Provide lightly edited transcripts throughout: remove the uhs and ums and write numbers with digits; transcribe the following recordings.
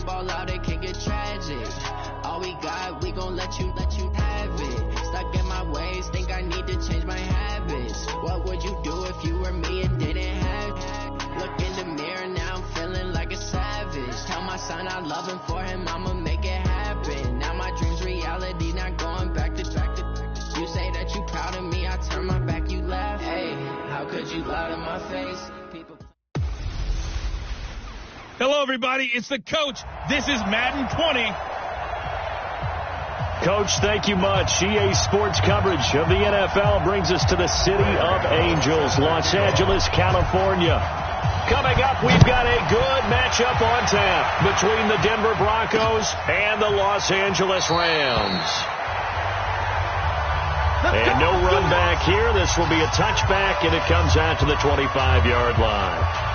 we ball out, it can get tragic. All we got, we gon' let you have it. Stuck in my ways, think I need to change my habits. What would you do if you were me and didn't have it? Look in the mirror, now I'm feeling like a savage. Tell my son I love him, for him I'ma make it happen. Now my dream's reality, not going back to. You say that you proud of me, I turn my back, you laugh. Hey, how could you lie to my face? People. Hello, everybody. It's the coach. This is Madden 20. Coach, thank you much. EA Sports coverage of the NFL brings us to the City of Angels, Los Angeles, California. Coming up, we've got a good matchup on tap between the Denver Broncos and the Los Angeles Rams. And no run back here. This will be a touchback, and it comes out to the 25-yard line.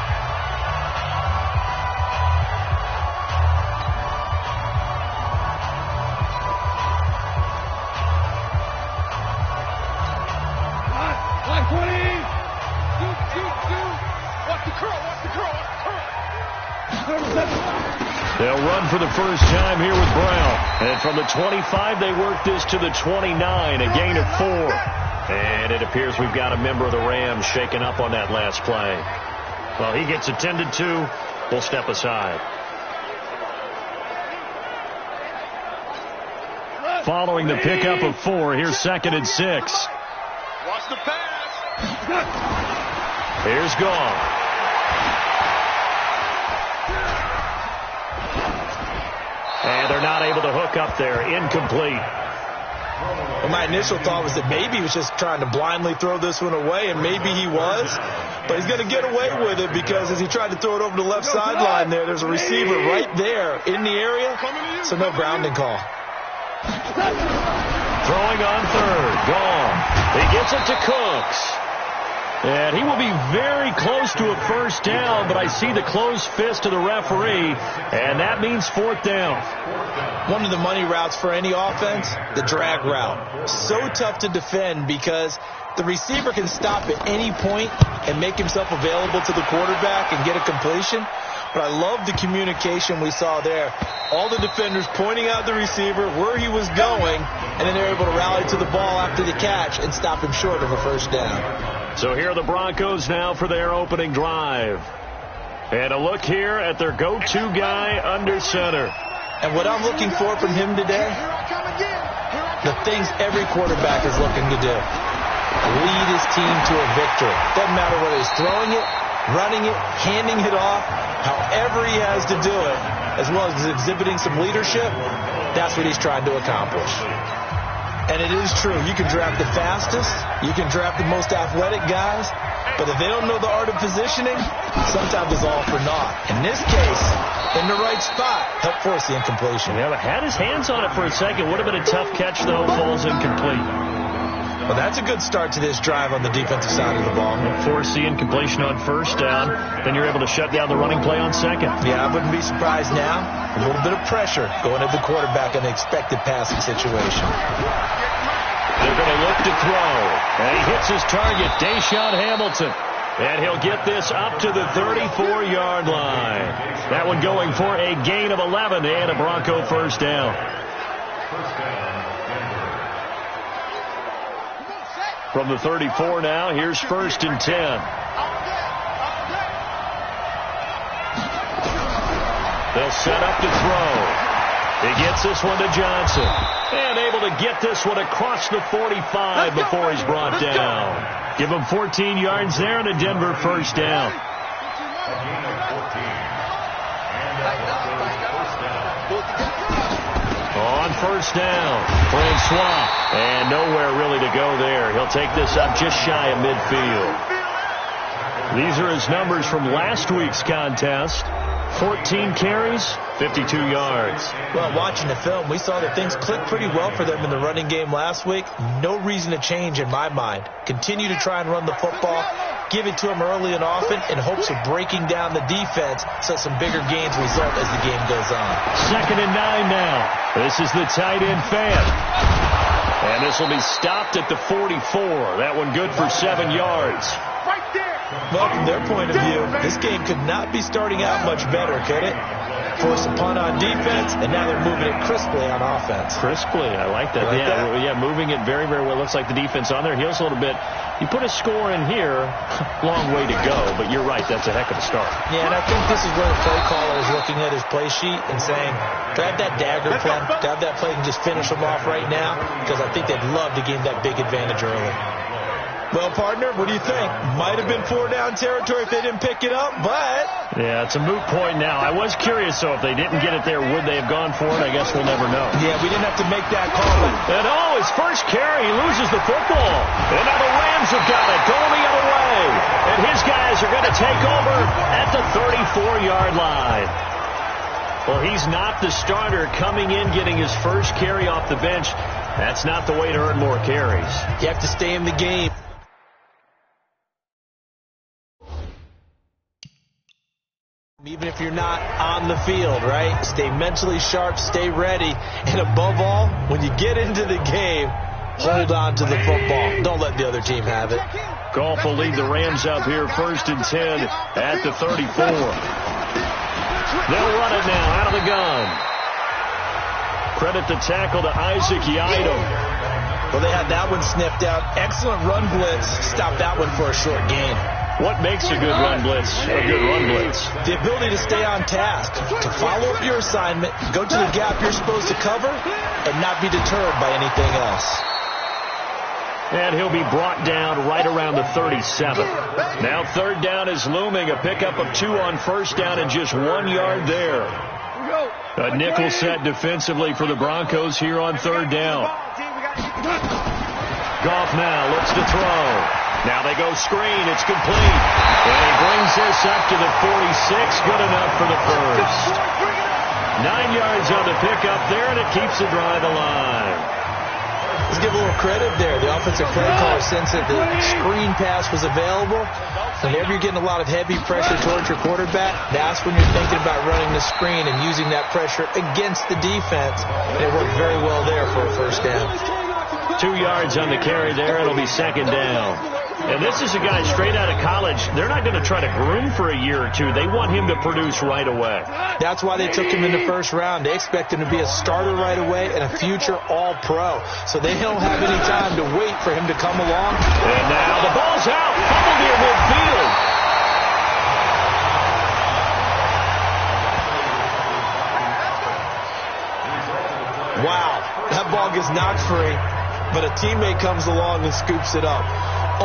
They'll run for the first time here with Brown. And from the 25, they work this to the 29, a gain of 4. And it appears we've got a member of the Rams shaken up on that last play. Well, he gets attended to. We'll step aside. Following the pickup of 4, here's 2nd and 6. Watch the pass. Here's Goff. And they're not able to hook up there. Incomplete. Well, my initial thought was that maybe he was just trying to blindly throw this one away, and maybe he was. But he's going to get away with it because as he tried to throw it over the left sideline there's a receiver right there in the area, so no grounding call. Throwing on 3rd. Gone. He gets it to Cooks. And he will be very close to a first down, but I see the closed fist of the referee, and that means 4th down. One of the money routes for any offense, the drag route. So tough to defend because the receiver can stop at any point and make himself available to the quarterback and get a completion. But I love the communication we saw there. All the defenders pointing out the receiver, where he was going, and then they're able to rally to the ball after the catch and stop him short of a first down. So here are the Broncos now for their opening drive. And a look here at their go-to guy under center. And what I'm looking for from him today, the things every quarterback is looking to do. Lead his team to a victory. Doesn't matter whether he's throwing it, running it, handing it off, however he has to do it, as well as exhibiting some leadership, that's what he's trying to accomplish. And it is true. You can draft the fastest. You can draft the most athletic guys. But if they don't know the art of positioning, sometimes it's all for naught. In this case, in the right spot, helped force the incompletion. Yeah, but had his hands on it for a second. Would have been a tough catch, though. Falls incomplete. Well, that's a good start to this drive on the defensive side of the ball. Force the incompletion on first down. Then you're able to shut down the running play on second. Yeah, I wouldn't be surprised now. A little bit of pressure going at the quarterback in the expected passing situation. They're going to look to throw. And he hits his target, Deshaun Hamilton. And he'll get this up to the 34-yard line. That one going for a gain of 11 and a Bronco first down. From the 34 now, here's 1st and 10. They'll set up to throw. He gets this one to Johnson. And able to get this one across the 45 before he's brought down. Give him 14 yards there and a Denver first down. On first down, Francois, and nowhere really to go there. He'll take this up just shy of midfield. These are his numbers from last week's contest. 14 carries, 52 yards. Well, watching the film, we saw that things clicked pretty well for them in the running game last week. No reason to change in my mind. Continue to try and run the football. Give it to him early and often in hopes of breaking down the defense so some bigger gains result as the game goes on. 2nd and 9 now. This is the tight end Fant. And this will be stopped at the 44. That one good for 7 yards. Well, from their point of view, this game could not be starting out much better, could it? force a punt on defense, and now they're moving it crisply on offense. Crisply, I like that. Yeah, moving it very, very well. Looks like the defense on there heals a little bit. You put a score in here, long way to go, but you're right, that's a heck of a start. Yeah, and I think this is where the play caller is looking at his play sheet and saying, grab that dagger play, grab that play and just finish them off right now, because I think they'd love to gain that big advantage early. Well, partner, what do you think? Might have been 4-down territory if they didn't pick it up, but... Yeah, it's a moot point now. I was curious, so if they didn't get it there, would they have gone for it? I guess we'll never know. Yeah, we didn't have to make that call. And his first carry, he loses the football. And now the Rams have got it, going the other way. And his guys are going to take over at the 34-yard line. Well, he's not the starter coming in, getting his first carry off the bench. That's not the way to earn more carries. You have to stay in the game. Even if you're not on the field, right? Stay mentally sharp, stay ready, and above all, when you get into the game, hold on to the football. Don't let the other team have it. Goff will lead the Rams up here, 1st and 10 at the 34. They'll run it now out of the gun. Credit the tackle to Isaac Yiadom. Well, they had that one sniffed out. Excellent run blitz. Stop that one for a short gain. What makes a good run blitz a good run blitz? The ability to stay on task, to follow up your assignment, go to the gap you're supposed to cover, and not be deterred by anything else. And he'll be brought down right around the 37. Now 3rd down is looming. A pickup of 2 on 1st down and just 1 yard there. A nickel set defensively for the Broncos here on 3rd down. Goff now looks to throw. Now they go screen. It's complete. And he brings this up to the 46. Good enough for the first. 9 yards on the pickup there, and it keeps the drive alive. Let's give a little credit there. The offensive play caller sensed that the screen pass was available. Whenever you're getting a lot of heavy pressure towards your quarterback, that's when you're thinking about running the screen and using that pressure against the defense. And it worked very well there for a 1st down. 2 yards on the carry there. It'll be 2nd down. And this is a guy straight out of college. They're not going to try to groom for a year or two. They want him to produce right away. That's why they took him in the 1st round. They expect him to be a starter right away and a future all-pro. So they don't have any time to wait for him to come along. And now the ball's out. Fumbled near midfield. Wow. That ball gets knocked free, but a teammate comes along and scoops it up. It's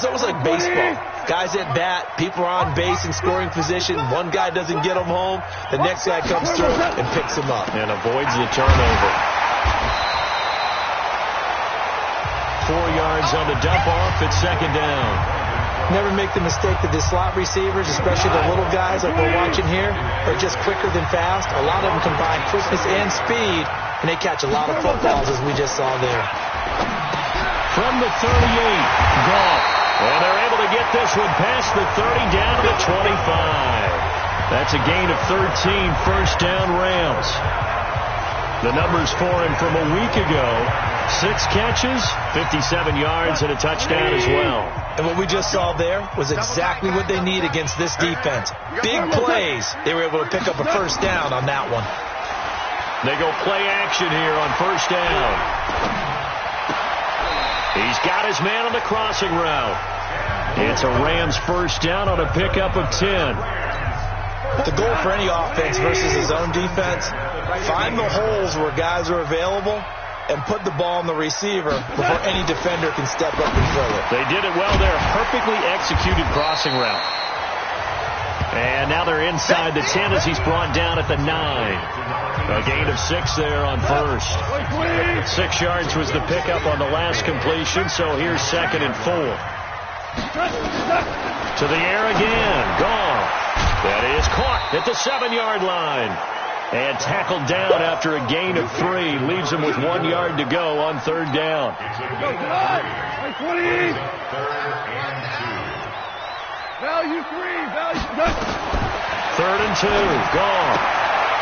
almost like baseball. Guys at bat, people are on base in scoring position. One guy doesn't get them home. The next guy comes through and picks him up. And avoids the turnover. 4 yards on the dump off at 2nd down. Never make the mistake that the slot receivers, especially the little guys like we're watching here, are just quicker than fast. A lot of them combine quickness and speed, and they catch a lot of footballs as we just saw there. From the 38, Goff. And they're able to get this one past the 30 down to the 25. That's a gain of 13, 1st down Rams. The numbers for him from a week ago, 6 catches, 57 yards, and a touchdown as well. And what we just saw there was exactly what they need against this defense. Big plays. They were able to pick up a 1st down on that one. They go play action here on 1st down. He's got his man on the crossing route. It's a Rams 1st down on a pickup of 10. The goal for any offense versus his own defense, find the holes where guys are available and put the ball on the receiver before any defender can step up and fill it. They did it well there. Perfectly executed crossing route. And now they're inside the 10 as he's brought down at the 9. A gain of 6 there on 1st. 6 yards was the pickup on the last completion, so here's 2nd and 4. To the air again. Gone. That is caught at the 7-yard line. And tackled down after a gain of 3. Leaves him with 1 yard to go on 3rd down. 3rd and 2. Gone.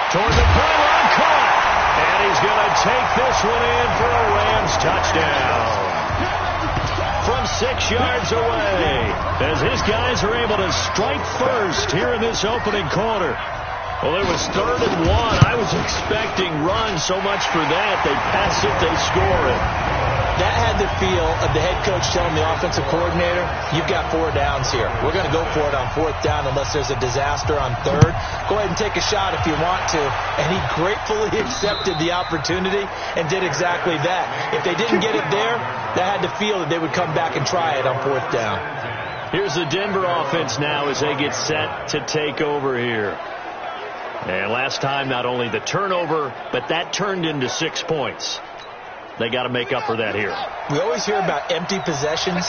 Toward the pylon, caught. And he's going to take this one in for a Rams touchdown. From 6 yards away, as his guys are able to strike first here in this opening quarter. Well, it was 3rd and 1. I was expecting runs, so much for that. They pass it, they score it. That had the feel of the head coach telling the offensive coordinator, you've got 4 downs here. We're going to go for it on 4th down unless there's a disaster on 3rd. Go ahead and take a shot if you want to. And he gratefully accepted the opportunity and did exactly that. If they didn't get it there, that had the feel that they would come back and try it on 4th down. Here's the Denver offense now as they get set to take over here. And last time, not only the turnover, but that turned into 6 points. They got to make up for that here. We always hear about empty possessions,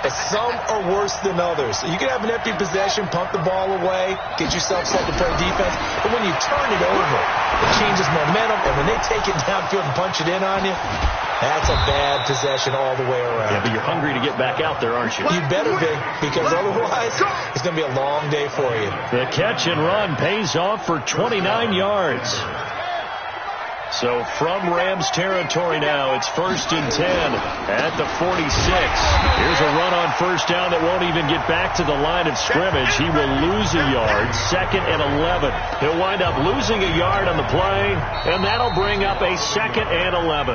but some are worse than others. You can have an empty possession, pump the ball away, get yourself set to play defense, but when you turn it over, it changes momentum, and when they take it downfield and punch it in on you, that's a bad possession all the way around. Yeah, but you're hungry to get back out there, aren't you? You better be, because otherwise it's going to be a long day for you. The catch and run pays off for 29 yards. So from Rams territory now, it's 1st and 10 at the 46. Here's a run on 1st down that won't even get back to the line of scrimmage. He will lose a yard, 2nd and 11. He'll wind up losing a yard on the play, and that'll bring up a 2nd and 11.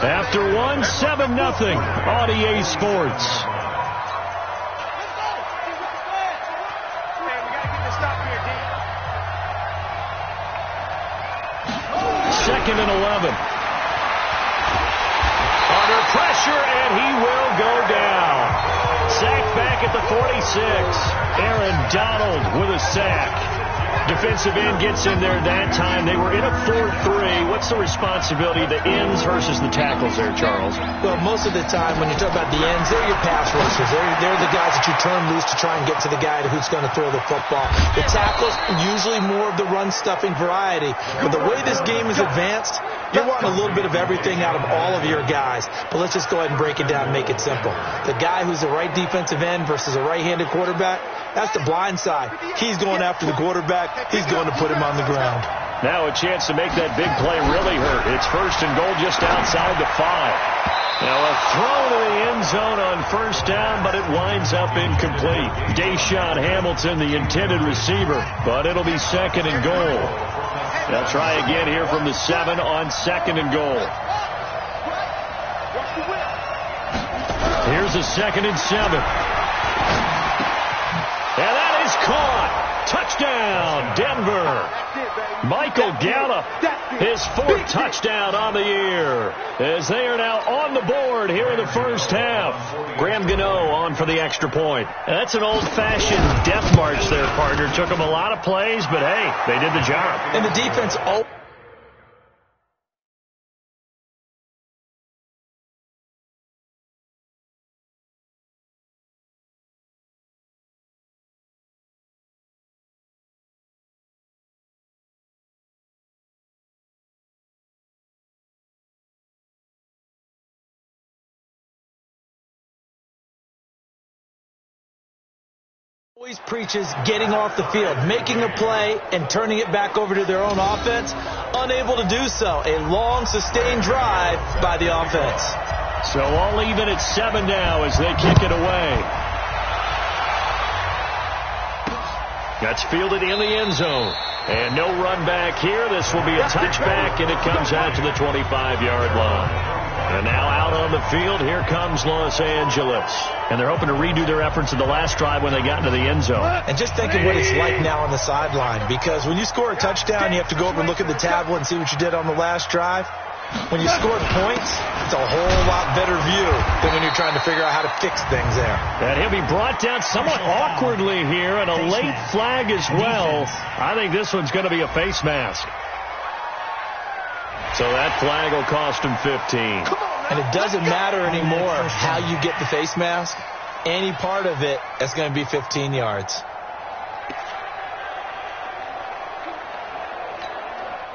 After 1, 7-0 on EA Sports. Second and 11. Under pressure, and he will go down. Sacked back at the 46. Aaron Donald with a sack. Defensive end gets in there that time. They were in a 4-3. What's the responsibility of the ends versus the tackles there, Charles? Well, most of the time when you talk about the ends, they're your pass rushers. They're the guys that you turn loose to try and get to the guy who's going to throw the football. The tackles, usually more of the run-stuffing variety. But the way this game is advanced, you're wanting a little bit of everything out of all of your guys. But let's just go ahead and break it down and make it simple. The guy who's the right defensive end versus a right-handed quarterback, that's the blind side. He's going after the quarterback. He's going to put him on the ground. Now a chance to make that big play really hurt. It's 1st and goal just outside the 5. Now a throw to the end zone on 1st down, but it winds up incomplete. Deshaun Hamilton, the intended receiver, but it'll be 2nd and goal. They'll try again here from the 7 on 2nd and goal. Here's a 2nd and 7. And that is caught. Touchdown, Denver. Michael Gallup, his 4th touchdown on the year, as they are now on the board here in the 1st half. Graham Gano on for the extra point. That's an old-fashioned death march there, partner. Took them a lot of plays, but hey, they did the job. And the defense... always preaches getting off the field, making a play, and turning it back over to their own offense. Unable to do so. A long, sustained drive by the offense. So all even at 7 now as they kick it away. That's fielded in the end zone. And no run back here. This will be a touchback, and it comes out to the 25-yard line. And now out on the field, here comes Los Angeles. And they're hoping to redo their efforts in the last drive when they got into the end zone. And just think of what it's like now on the sideline. Because when you score a touchdown, you have to go over and look at the tablet and see what you did on the last drive. When you scored points, it's a whole lot better view than when you're trying to figure out how to fix things there. And he'll be brought down somewhat awkwardly here, and a late flag as well. I think this one's going to be a face mask. So that flag will cost him 15. And it doesn't matter anymore how you get the face mask. Any part of it, that's going to be 15 yards.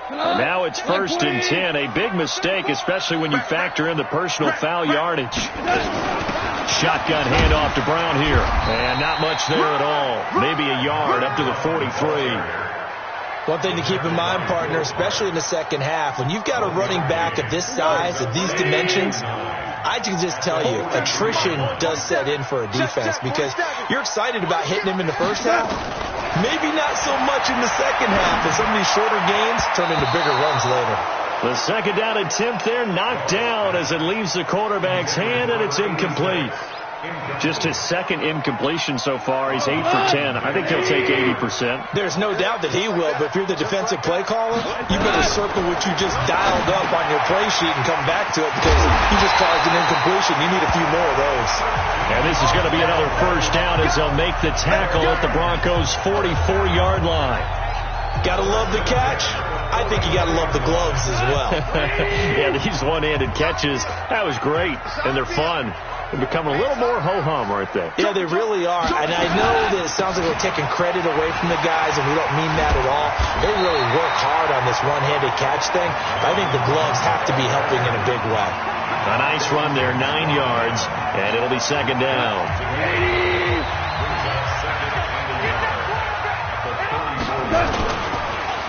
Now it's 1st and 10. A big mistake, especially when you factor in the personal foul yardage. Shotgun handoff to Brown here. And not much there at all. Maybe a yard up to the 43. One thing to keep in mind, partner, especially in the second half, when you've got a running back of this size, of these dimensions, I can just tell you, attrition does set in for a defense because you're excited about hitting him in the first half. Maybe not so much in the second half, as some of these shorter gains turn into bigger runs later. The second down attempt there knocked down as it leaves the quarterback's hand, and it's incomplete. Just his second incompletion so far. He's 8 for 10. I think he'll take 80%. There's no doubt that he will, but if you're the defensive play caller, you better circle what you just dialed up on your play sheet and come back to it, because you just caused an incompletion. You need a few more of those. And this is going to be another first down as they'll make the tackle at the Broncos' 44-yard line. Gotta love the catch. I think you gotta love the gloves as well. Yeah, these one-handed catches, that was great, and they're fun. They become a little more ho-hum, aren't they? Yeah, they really are. And I know that it sounds like we're taking credit away from the guys, and we don't mean that at all. They really work hard on this one-handed catch thing. But I think the gloves have to be helping in a big way. A nice run there, 9 yards, and it'll be second down.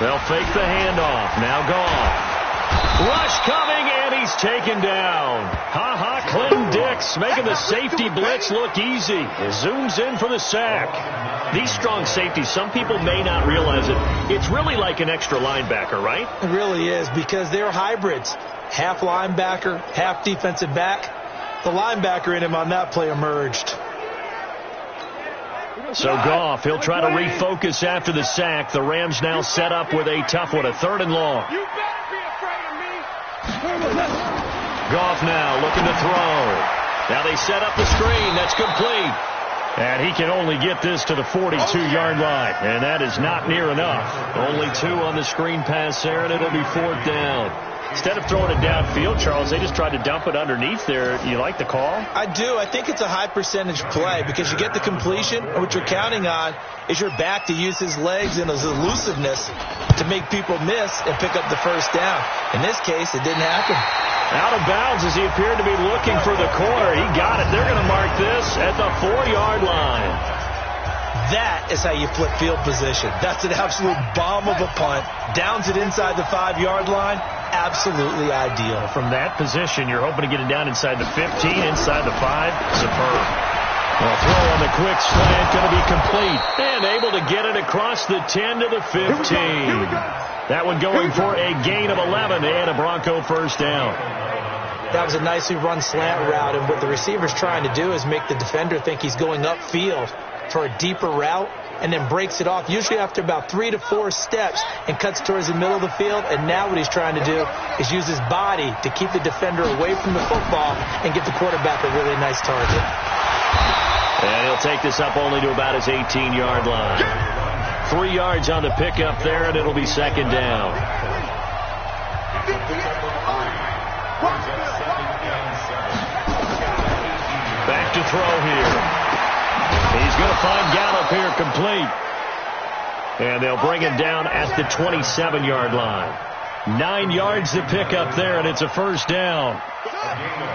They'll fake the handoff. Now Goff. Rush coming, and he's taken down. Clinton Dix making the safety blitz look easy. He zooms in for the sack. These strong safeties, some people may not realize it. It's really like an extra linebacker, right? It really is, because they're hybrids. Half linebacker, half defensive back. The linebacker in him on that play emerged. So Goff, he'll try to refocus after the sack. The Rams now set up with a tough one, a 3rd and long. You better be afraid of me. Goff now looking to throw. Now they set up the screen. That's complete. And he can only get this to the 42-yard line. And that is not near enough. Only 2 on the screen pass there, and it'll be 4th down. Instead of throwing it downfield, Charles, they just tried to dump it underneath there. You like the call? I do. I think it's a high percentage play, because you get the completion, and what you're counting on is your back to use his legs and his elusiveness to make people miss and pick up the first down. In this case, it didn't happen. Out of bounds as he appeared to be looking for the corner. He got it. They're going to mark this at the 4-yard line. That is how you flip field position. That's an absolute bomb of a punt. Downs it inside the 5-yard line. Absolutely ideal. From that position, you're hoping to get it down inside the 15, inside the 5. Superb. A throw on the quick slant, going to be complete. And able to get it across the 10 to the 15. That one going for a gain of 11 and a Bronco first down. That was a nicely run slant route, and what the receiver's trying to do is make the defender think he's going upfield for a deeper route, and then breaks it off, usually after about 3 to 4 steps, and cuts towards the middle of the field. And now what he's trying to do is use his body to keep the defender away from the football and get the quarterback a really nice target. And he'll take this up only to about his 18-yard line. 3 yards on the pickup there, and it'll be second down. Back to throw here. He's going to find Gallup here complete. And they'll bring him down at the 27-yard line. 9 yards to pick up there, and it's a first down.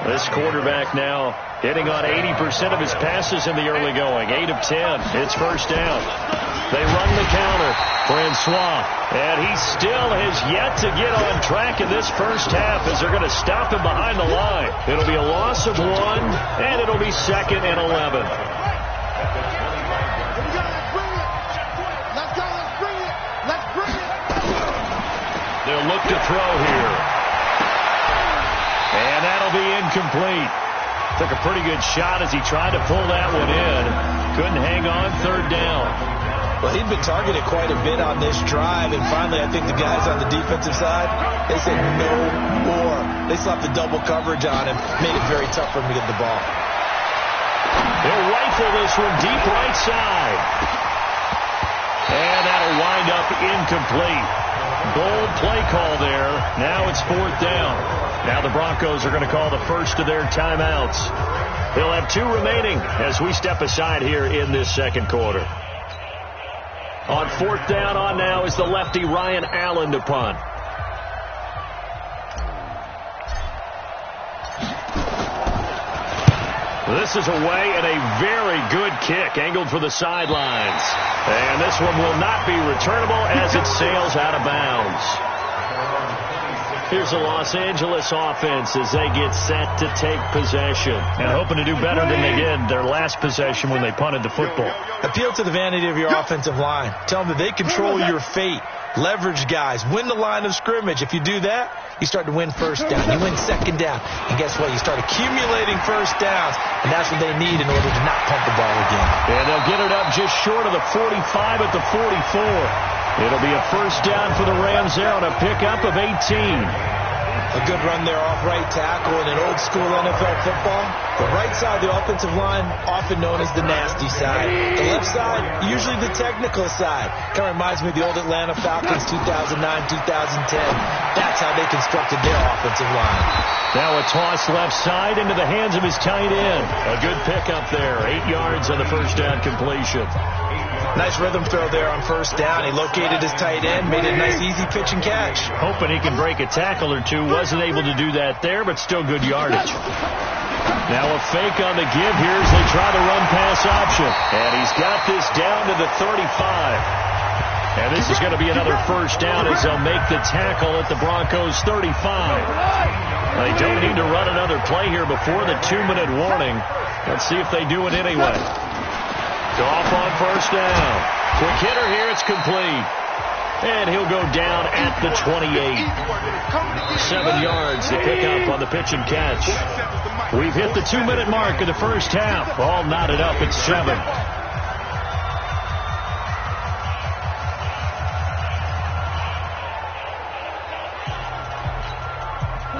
This quarterback now hitting on 80% of his passes in the early going. 8 of 10. It's first down. They run the counter. Francois. And he still has yet to get on track in this first half as they're going to stop him behind the line. It'll be a loss of 1, and it'll be 2nd and 11. They'll look to throw here. And that'll be incomplete. Took a pretty good shot as he tried to pull that one in. Couldn't hang on. 3rd down. Well, he'd been targeted quite a bit on this drive, and finally I think the guys on the defensive side, they said no more. They slapped the double coverage on him, made it very tough for him to get the ball. They'll rifle this from deep right side. And that'll wind up incomplete. Bold play call there. Now it's 4th down. Now the Broncos are going to call the first of their timeouts. They'll have 2 remaining as we step aside here in this second quarter. On 4th down on now is the lefty Ryan Allen to punt. This is away and a very good kick angled for the sidelines. And this one will not be returnable as it sails out of bounds. Here's the Los Angeles offense as they get set to take possession. And hoping to do better than they did their last possession when they punted the football. Appeal to the vanity of your offensive line. Tell them that they control your fate. Leverage guys. Win the line of scrimmage. If you do that, you start to win first down. You win second down. And guess what? You start accumulating first downs. And that's what they need in order to not punt the ball again. And they'll get it up just short of the 45 at the 44. It'll be a first down for the Rams there on a pickup of 18. A good run there off right tackle in an old school NFL football. The right side of the offensive line, often known as the nasty side. The left side, usually the technical side. Kind of reminds me of the old Atlanta Falcons 2009-2010. That's how they constructed their offensive line. Now a toss left side into the hands of his tight end. A good pickup there. 8 yards on the first down completion. Nice rhythm throw there on first down. He located his tight end, made it a nice easy pitch and catch. Hoping he can break a tackle or two. Wasn't able to do that there, but still good yardage. Now a fake on the give here as they try the run-pass option. And he's got this down to the 35. And this is going to be another first down as they'll make the tackle at the Broncos 35. They don't need to run another play here before the 2-minute warning. Let's see if they do it anyway. Off on first down. Quick hitter here. It's complete. And he'll go down at the 28. 7 yards to pick up on the pitch and catch. We've hit the 2-minute mark of the first half. All knotted up at 7.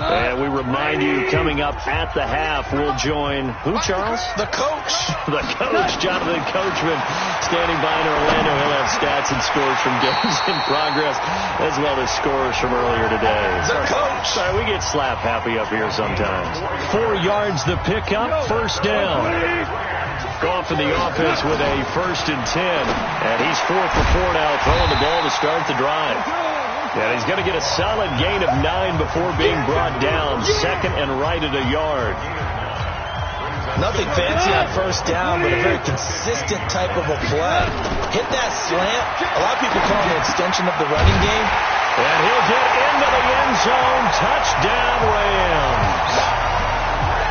And we remind you, coming up at the half, we'll join who, Charles? The coach. The coach, Jonathan Coachman, standing by in Orlando. He'll have stats and scores from games in progress, as well as scores from earlier today. The coach. Sorry, we get slap happy up here sometimes. 4 yards the pickup, first down. Goff in the offense with a 1st and 10. And he's 4 for 4 now, throwing the ball to start the drive. And he's going to get a solid gain of 9 before being brought down. 2nd and right at a yard. Nothing fancy on first down, but a very consistent type of a play. Hit that slant. A lot of people call it an extension of the running game. And he'll get into the end zone. Touchdown, Rams.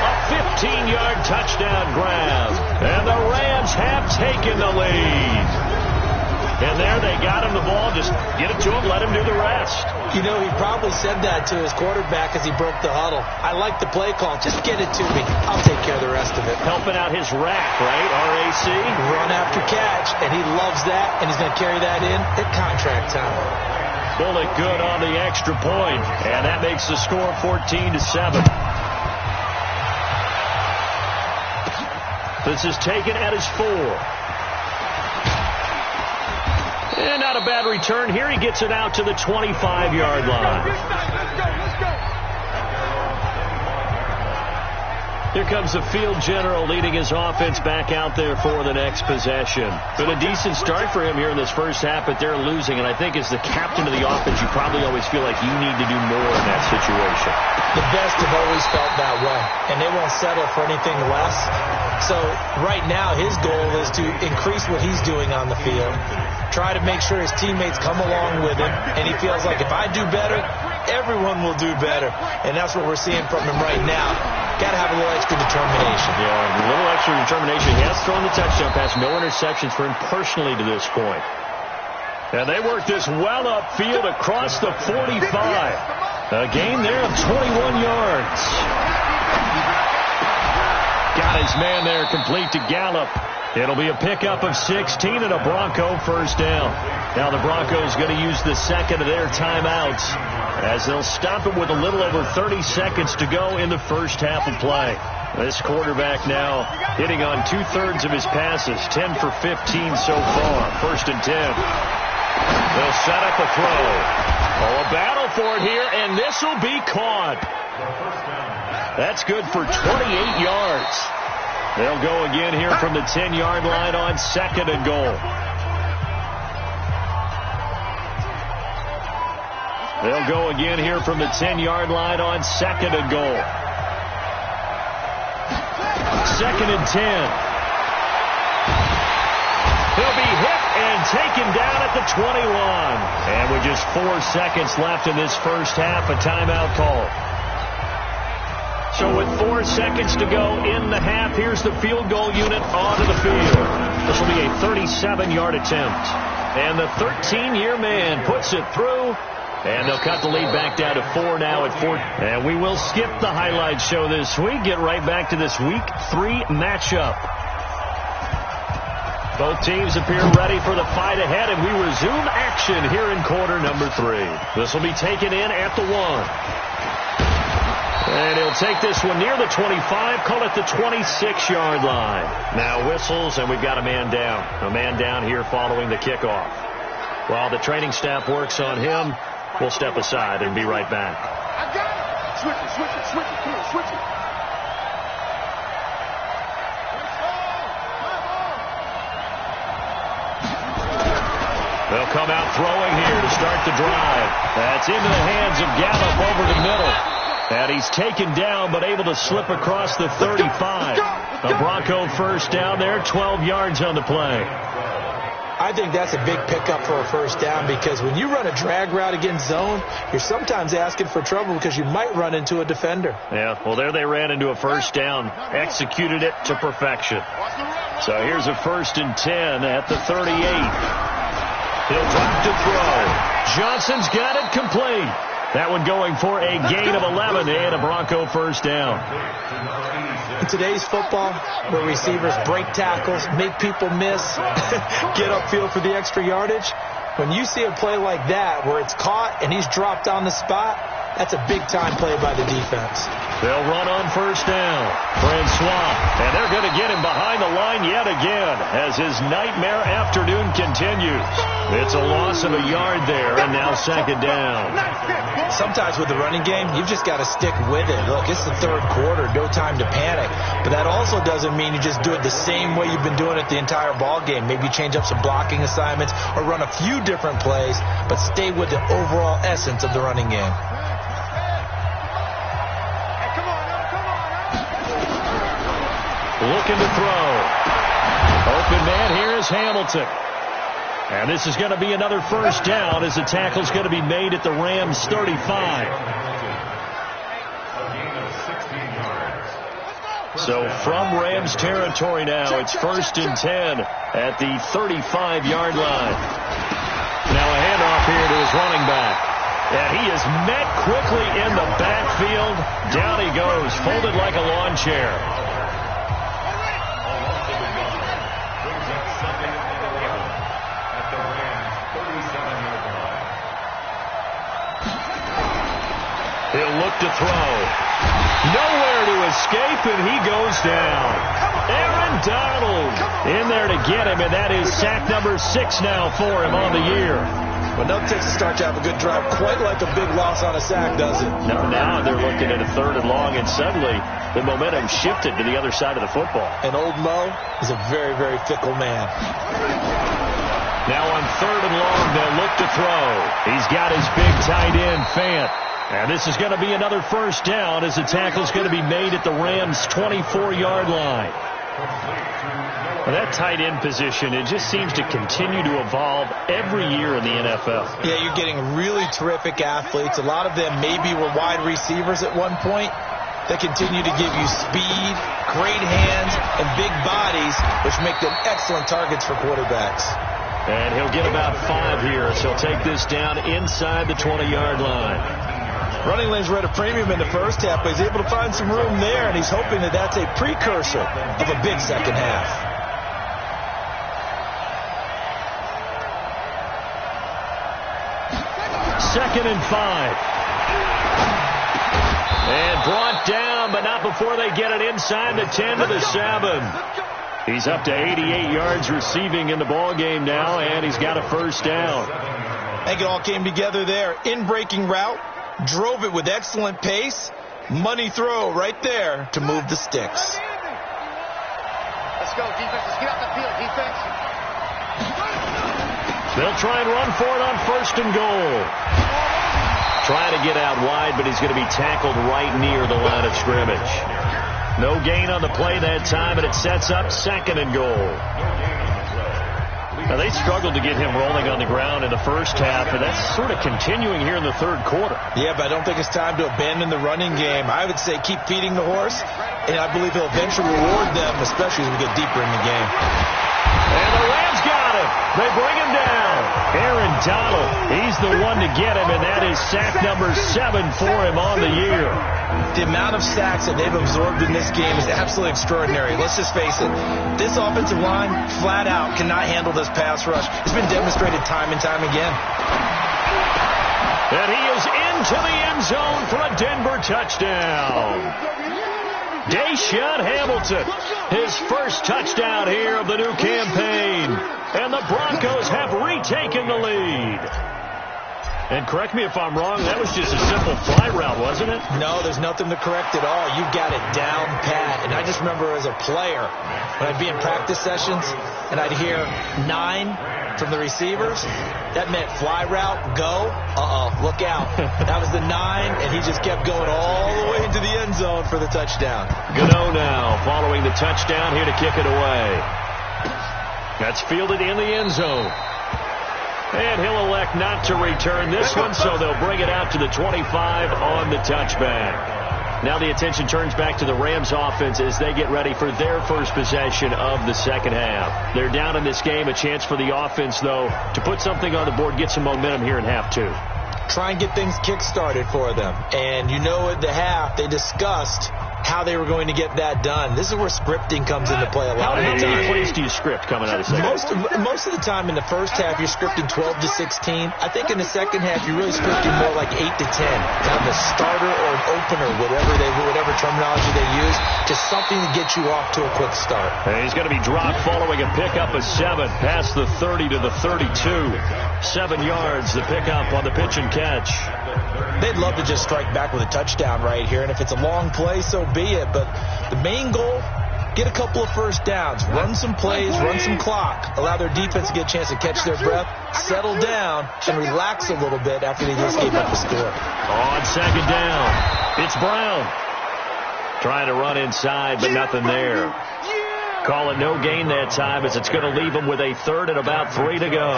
A 15-yard touchdown grab. And the Rams have taken the lead. And there they got him the ball. Just get it to him, let him do the rest. You know, he probably said that to his quarterback as he broke the huddle. I like the play call. Just get it to me. I'll take care of the rest of it. Helping out his rack, right? RAC. Run after catch, and he loves that, and he's going to carry that in at contract time. Bullet good on the extra point, and that makes the score 14-7. This is taken at his 4. And not a bad return here. He gets it out to the 25-yard line. Let's go. Here comes the field general leading his offense back out there for the next possession. Been a decent start for him here in this first half, but they're losing. And I think as the captain of the offense, you probably always feel like you need to do more in that situation. The best have always felt that way, and they won't settle for anything less. So right now his goal is to increase what he's doing on the field, try to make sure his teammates come along with him, and he feels like if I do better, everyone will do better. And that's what we're seeing from him right now. Got to have a little extra determination. Yeah, a little extra determination. He has thrown the touchdown pass. No interceptions for him personally to this point. And they work this well upfield across the 45. A gain there of 21 yards. Got his man there complete to Gallup. It'll be a pickup of 16 and a Bronco first down. Now the Broncos going to use the second of their timeouts as they'll stop it with a little over 30 seconds to go in the first half of play. This quarterback now hitting on 2/3 of his passes, 10 for 15 so far. 1st and 10. They'll set up a throw. Oh, a battle for it here, and this will be caught. That's good for 28 yards. They'll go again here from the 10-yard line on 2nd and goal. They'll go again here from the 10-yard line on 2nd and goal. 2nd and 10. He'll be hit and taken down at the 21. And with just 4 seconds left in this first half, a timeout call. So with 4 seconds to go in the half, here's the field goal unit onto the field. This will be a 37-yard attempt. And the 13-year man puts it through. And they'll cut the lead back down to 4 now at 4. And we will skip the highlight show this week. Get right back to this Week 3 matchup. Both teams appear ready for the fight ahead, and we resume action here in quarter number 3. This will be taken in at the 1. And he'll take this one near the 25, call it the 26-yard line. Now whistles, and we've got a man down. A man down here following the kickoff. While the training staff works on him, we'll step aside and be right back. I got it. Switch it, switch it, switch it. Come on, switch it. They'll come out throwing here to start the drive. That's into the hands of Gallup over the middle. And he's taken down, but able to slip across the 35. A Bronco first down there, 12 yards on the play. I think that's a big pickup for a first down, because when you run a drag route against zone, you're sometimes asking for trouble because you might run into a defender. Yeah, well, there they ran into a first down, executed it to perfection. So here's a 1st and 10 at the 38. He'll drop to throw. Johnson's got it complete. That one going for a gain of 11 and a Bronco first down. In today's football, where receivers break tackles, make people miss, get upfield for the extra yardage, when you see a play like that where it's caught and he's dropped on the spot, that's a big-time play by the defense. They'll run on first down. Francois, and they're going to get him behind the line yet again as his nightmare afternoon continues. It's a loss of a yard there, and now 2nd down. Sometimes with the running game, you've just got to stick with it. Look, it's the 3rd quarter, no time to panic. But that also doesn't mean you just do it the same way you've been doing it the entire ball game. Maybe change up some blocking assignments or run a few different plays, but stay with the overall essence of the running game. Looking to throw. Open man here is Hamilton. And this is going to be another first down as the tackle's going to be made at the Rams 35. So from Rams territory now, it's 1st and 10 at the 35-yard line. Now a handoff here to his running back. And he is met quickly in the backfield. Down he goes, folded like a lawn chair. He'll look to throw. Nowhere to escape, and he goes down. Aaron Donald in there to get him, and that is sack number 6 now for him on the year. Well, no takes a start to have a good drive, quite like a big loss on a sack, does it? No, now they're looking at a 3rd and long, and suddenly the momentum shifted to the other side of the football. And old Mo is a very, very fickle man. Now on 3rd and long, they'll look to throw. He's got his big tight end, Fant. And this is going to be another first down as the tackle's going to be made at the Rams' 24-yard line. Well, that tight end position, it just seems to continue to evolve every year in the NFL. Yeah, you're getting really terrific athletes. A lot of them maybe were wide receivers at one point. They continue to give you speed, great hands, and big bodies, which make them excellent targets for quarterbacks. And he'll get about 5 here, so he'll take this down inside the 20-yard line. Running lanes were at a premium in the first half, but he's able to find some room there, and he's hoping that that's a precursor of a big second half. Second and 5. And brought down, but not before they get it inside the 10 to the 7. He's up to 88 yards receiving in the ball game now, and he's got a first down. I think it all came together there. In-breaking route, drove it with excellent pace. Money throw right there to move the sticks. Let's go, defense. Let's get out the field, defense. They'll try and run for it on 1st and goal. Trying to get out wide, but he's going to be tackled right near the line of scrimmage. No gain on the play that time, and it sets up 2nd and goal. Now, they struggled to get him rolling on the ground in the first half, and that's sort of continuing here in the third quarter. Yeah, but I don't think it's time to abandon the running game. I would say keep feeding the horse, and I believe he'll eventually reward them, especially as we get deeper in the game. And the Rams got him. They bring him down. Aaron Donald, he's the one to get him, and that is sack number 7 for him on the year. The amount of sacks that they've absorbed in this game is absolutely extraordinary. Let's just face it. This offensive line, flat out, cannot handle this pass rush. It's been demonstrated time and time again. And he is into the end zone for a Denver touchdown. Deshaun Hamilton, his first touchdown here of the new campaign. And the Broncos have retaken the lead. And correct me if I'm wrong, that was just a simple fly route, wasn't it? No, there's nothing to correct at all. You got it down pat. And I just remember as a player, when I'd be in practice sessions, and I'd hear 9 from the receivers, that meant fly route, go, look out. That was the 9, and he just kept going all the way into the end zone for the touchdown. Gano now following the touchdown here to kick it away. That's fielded in the end zone. And he'll elect not to return this one, so they'll bring it out to the 25 on the touchback. Now the attention turns back to the Rams offense as they get ready for their first possession of the second half. They're down in this game. A chance for the offense, though, to put something on the board, get some momentum here in half 2. Try and get things kick-started for them. And you know at the half, they discussed how they were going to get that done. This is where scripting comes into play a lot of the time. How many plays do you script coming out of the second? Most of the time in the first half, you're scripting 12 to 16. I think in the second half, you're really scripting more like 8 to 10. Kind of a starter or an opener, whatever terminology they use, just something to get you off to a quick start. And he's going to be dropped following a pickup of 7 past the 30 to the 32. 7 yards, the pickup on the pitch and catch. They'd love to just strike back with a touchdown right here, and if it's a long play, so be it. But the main goal, get a couple of first downs, run some plays, run some clock, allow their defense to get a chance to catch their breath, settle down, and relax a little bit after they just gave up a score. On second down, it's Brown. Trying to run inside, but nothing there. Call it no gain that time as it's going to leave them with a third and about 3 to go.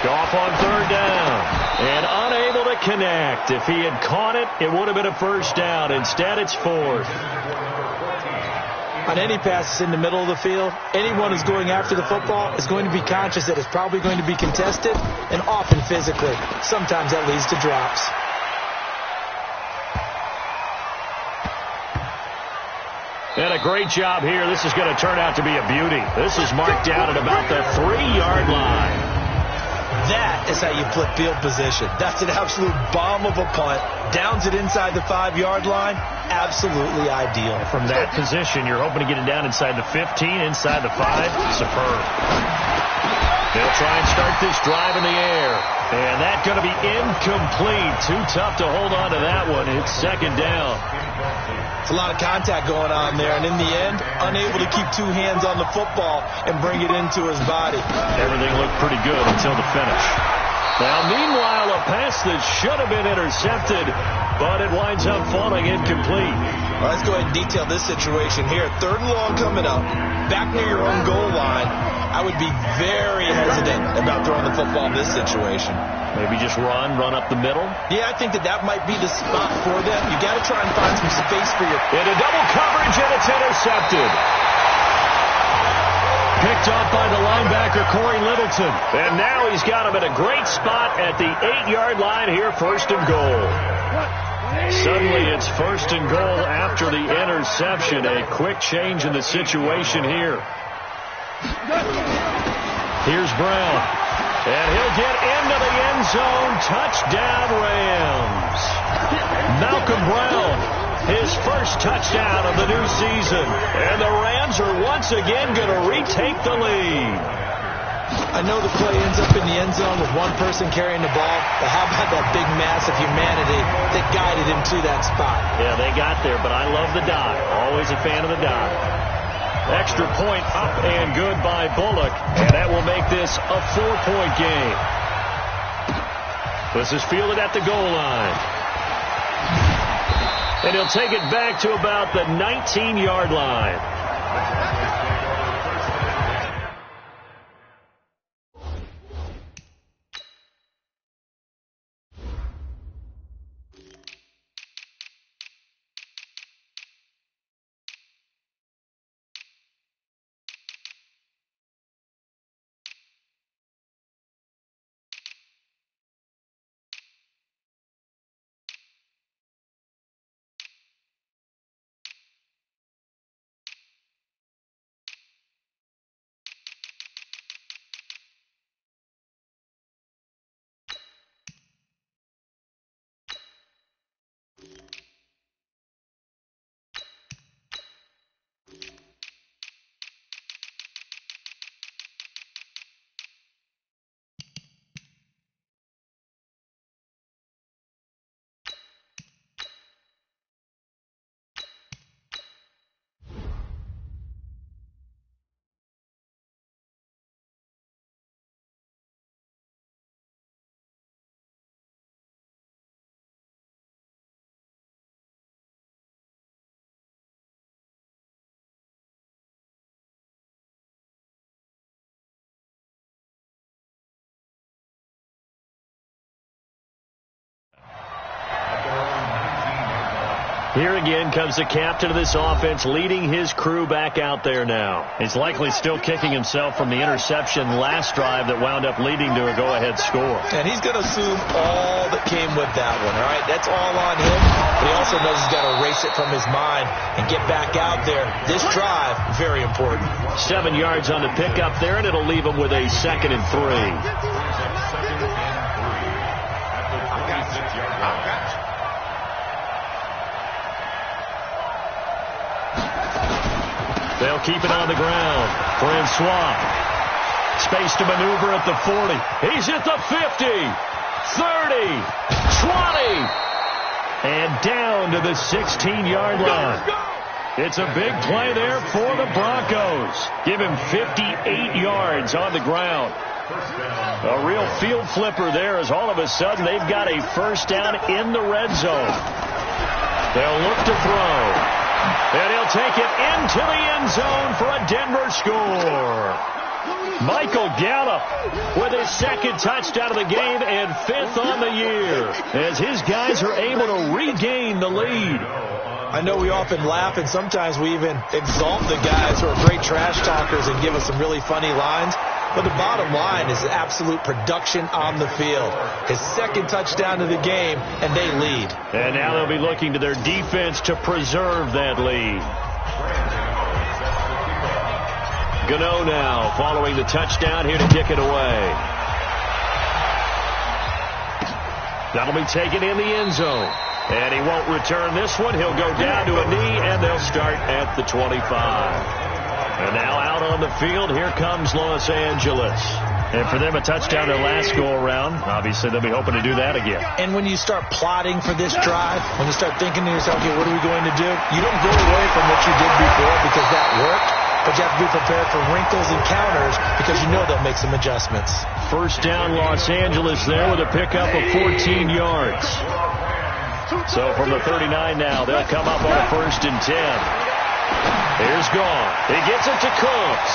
Goff on third down and unable to connect. If he had caught it, it would have been a first down. Instead, it's 4th. On any passes in the middle of the field, anyone who's going after the football is going to be conscious that it's probably going to be contested, and often physically. Sometimes that leads to drops. And a great job here. This is going to turn out to be a beauty. This is marked down at about the 3-yard line. That is how you flip field position. That's an absolute bomb of a punt. Downs it inside the 5-yard line. Absolutely ideal. From that position, you're hoping to get it down inside the 15, inside the 5. Superb. They'll try and start this drive in the air. And that's going to be incomplete. Too tough to hold on to that one. It's second down. It's a lot of contact going on there, and in the end, unable to keep 2 hands on the football and bring it into his body. Everything looked pretty good until the finish. Now, meanwhile, a pass that should have been intercepted, but it winds up falling incomplete. Well, let's go ahead and detail this situation here. 3rd and long coming up, back near your own goal line. I would be very hesitant about throwing the football in this situation. Maybe just run up the middle? Yeah, I think that might be the spot for them. You got to try and find some space for your... Into double coverage, and it's intercepted. Picked up by the linebacker, Corey Littleton. And now he's got him at a great spot at the 8-yard line here, 1st and goal. Suddenly it's 1st and goal after the interception. A quick change in the situation here. Here's Brown. And he'll get into the end zone. Touchdown, Rams. Malcolm Brown, his first touchdown of the new season. And the Rams are once again going to retake the lead. I know the play ends up in the end zone with one person carrying the ball, but how about that big mass of humanity that guided him to that spot? Yeah, they got there, but I love the dive. Always a fan of the dive. Extra point up and good by Bullock, and that will make this a 4-point game. This is fielded at the goal line. And he'll take it back to about the 19-yard line. Here again comes the captain of this offense, leading his crew back out there now. He's likely still kicking himself from the interception last drive that wound up leading to a go-ahead score. And he's going to assume all that came with that one, all right? That's all on him, but he also knows he's got to erase it from his mind and get back out there. This drive, very important. 7 yards on the pickup there, and it'll leave him with a 2nd and 3. They'll keep it on the ground. Francois. Space to maneuver at the 40. He's at the 50. 30. 20. And down to the 16-yard line. It's a big play there for the Broncos. Give him 58 yards on the ground. A real field flipper there as all of a sudden they've got a first down in the red zone. They'll look to throw. And he'll take it into the end zone for a Denver score. Michael Gallup with his 2nd touchdown of the game and 5th on the year as his guys are able to regain the lead. I know we often laugh and sometimes we even exalt the guys who are great trash talkers and give us some really funny lines. But the bottom line is absolute production on the field. His 2nd touchdown of the game, and they lead. And now they'll be looking to their defense to preserve that lead. Gano now following the touchdown here to kick it away. That'll be taken in the end zone. And he won't return this one. He'll go down to a knee, and they'll start at the 25. And now out on the field, here comes Los Angeles. And for them, a touchdown their last go-around. Obviously, they'll be hoping to do that again. And when you start plotting for this drive, when you start thinking to yourself, okay, what are we going to do? You don't go away from what you did before because that worked. But you have to be prepared for wrinkles and counters because you know they'll make some adjustments. First down, Los Angeles there with a pickup of 14 yards. So from the 39 now, they'll come up on a 1st and 10. Here's Gone. He gets it to Cooks.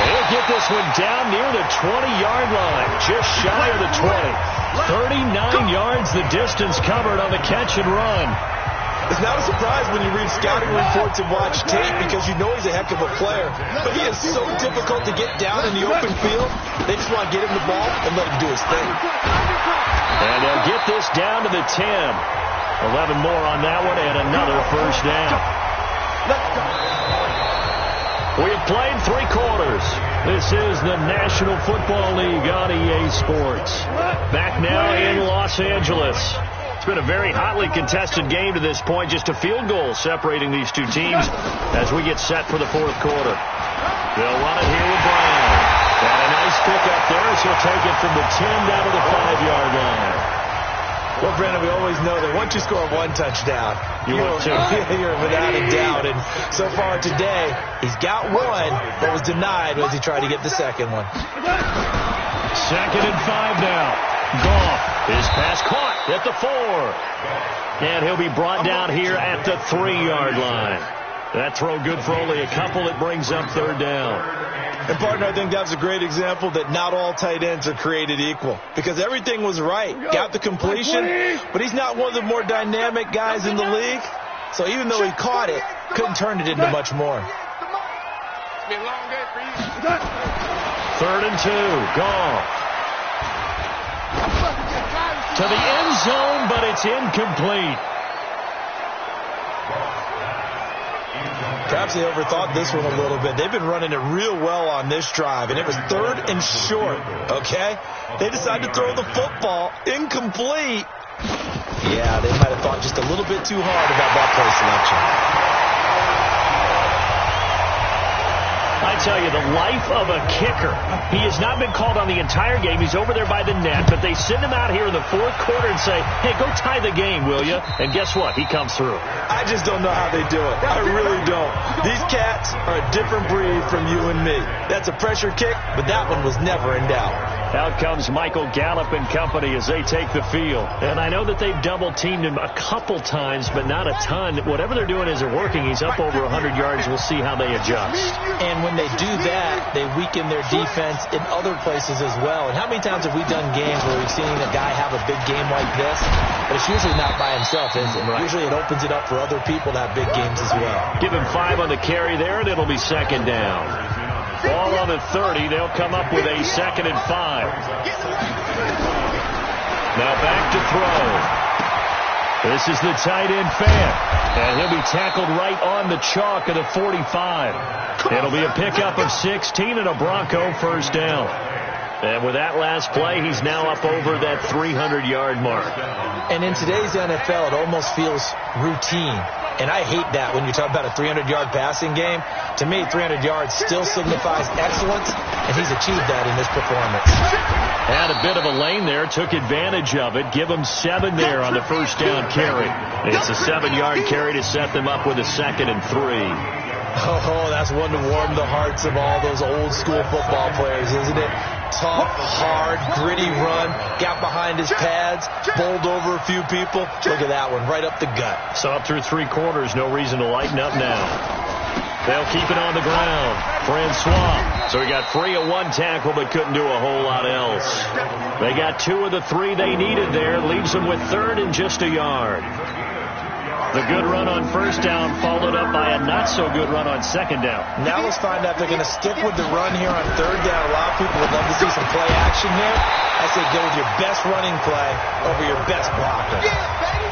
He'll get this one down near the 20-yard line, just shy of the 20. 39 yards the distance covered on the catch and run. It's not a surprise when you read scouting reports and watch tape because you know he's a heck of a player. But he is so difficult to get down in the open field. They just want to get him the ball and let him do his thing. And they'll get this down to the 10. 11 more on that one and another first down. We have played 3 quarters. This is the National Football League on EA Sports. Back now in Los Angeles. It's been a very hotly contested game to this point. Just a field goal separating these two teams as we get set for the 4th quarter. They'll run it here with Brown. And a nice pickup there as he'll take it from the 10 down to the 5-yard line. Well, Brandon, we always know that once you score 1 touchdown, you're without a doubt. And so far today, he's got 1, but was denied as he tried to get the 2nd one. 2nd and 5 now. Goff, his pass caught at the 4. And he'll be brought down here at the 3-yard line. That throw good for only a couple. It brings up 3rd down. And, partner, I think that's a great example that not all tight ends are created equal. Because everything was right. Got the completion, but he's not one of the more dynamic guys in the league. So even though he caught it, couldn't turn it into much more. 3rd and 2. Goff. To the end zone, but it's incomplete. Perhaps they overthought this one a little bit. They've been running it real well on this drive, and it was 3rd and short, okay? They decided to throw the football incomplete. Yeah, they might have thought just a little bit too hard about that play selection. I tell you, the life of a kicker. He has not been called on the entire game. He's over there by the net, but they send him out here in the 4th quarter and say, hey, go tie the game, will you? And guess what? He comes through. I just don't know how they do it. I really don't. These cats are a different breed from you and me. That's a pressure kick, but that one was never in doubt. Out comes Michael Gallup and company as they take the field. And I know that they've double-teamed him a couple times, but not a ton. Whatever they're doing isn't working. He's up over 100 yards. We'll see how they adjust. And when they do that, they weaken their defense in other places as well. And how many times have we done games where we've seen a guy have a big game like this? But it's usually not by himself, is it? Right. Usually it opens it up for other people to have big games as well. Give him 5 on the carry there, and it'll be 2nd down. Ball on the 30. They'll come up with a 2nd and 5. Now back to throw. This is the tight end Fant. And he'll be tackled right on the chalk of the 45. It'll be a pickup of 16 and a Bronco 1st down. And with that last play, he's now up over that 300-yard mark. And in today's NFL, it almost feels routine. And I hate that when you talk about a 300-yard passing game. To me, 300 yards still signifies excellence, and he's achieved that in this performance. Had a bit of a lane there, took advantage of it. Give him 7 there on the 1st down carry. It's a 7-yard carry to set them up with a 2nd and 3. Oh, that's one to warm the hearts of all those old-school football players, isn't it? Tough, hard, gritty run, got behind his pads, bowled over a few people. Look at that one, right up the gut. So up through 3 quarters, no reason to lighten up now. They'll keep it on the ground. Francois. So he got free of 1 tackle, but couldn't do a whole lot else. They got 2 of the 3 they needed there. Leaves them with 3rd and just a yard. The good run on 1st down followed up by a not-so-good run on 2nd down. Now let's find out if they're going to stick with the run here on 3rd down. A lot of people would love to see some play action here. I say go with your best running play over your best blocker.